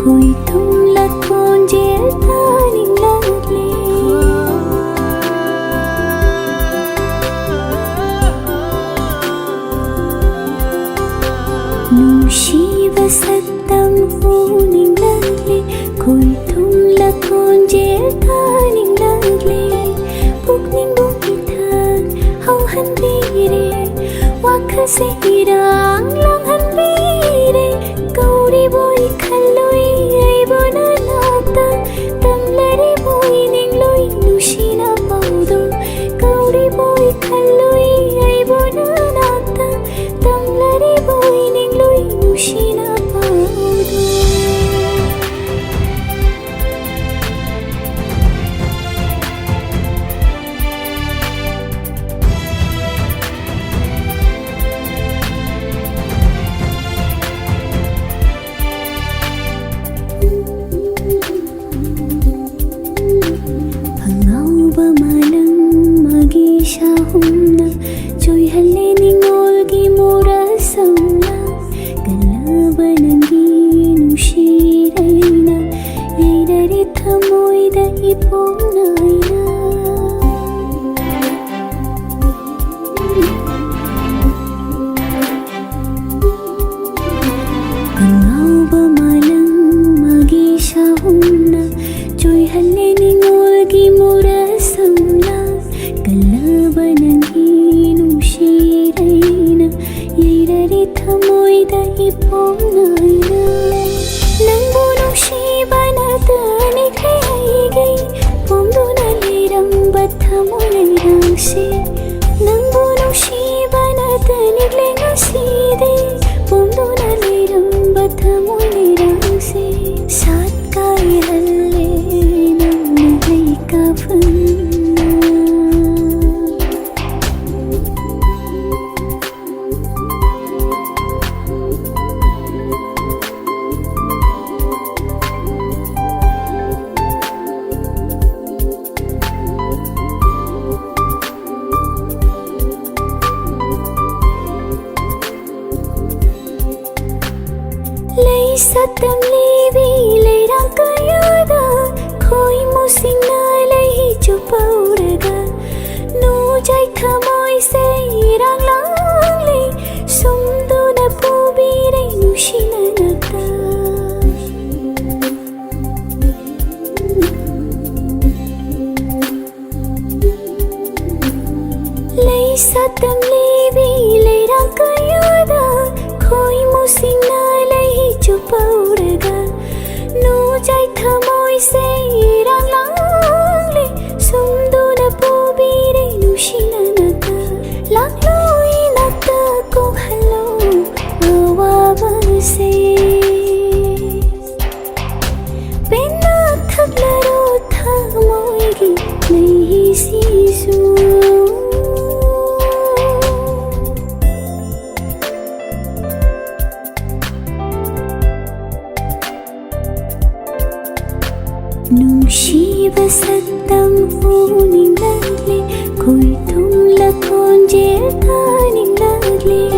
khôi thum là con dễ ta ninh lát lệ nụ shi và sắc tâm vô ninh lát lệ khôi thum là con dễ ta ninh lát lệ bốc ninh bốc đi thang hau han đi re wakha se irang lang han đi re kauri boy khalloi ai bona nata tamlari boy ningloi nushina paudo kauri boy khalloi ai bona nata tamlari boy ningloi nushina paudo humna joy halle ningolgi mora samna kalabanangi nushiraina yeidari thamoida iponaina kangauba malang magisha humna joy halle ningolgi mora samna kalabanangi nushiraina yeidari thamoida iponaina nangbu nushibana tani kaigai pomduna liramba thamonairangse nangbu nushibana tani lengasi pomduna liramba thamonairangse sat kai halle namna hai kafan Lei satam levi leirang kayada khoi musingna lei chupauraga nu jai thamoi se irang lang le sumduna pubire nushina nata Lei satam levi leirang kayada khoi musingna chupauraga nu jai thamoi se irang lang le sumduna pubire nushina nata lakloi nata ko hallo awa se penna thaglaro thamoi gi nahi sisu nushi va sattam vô ninh lát lệ khôi thum là con dễ ta ninh lát lệ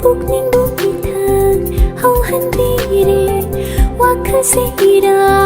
bốc đi thang hau han đi re wakha se ira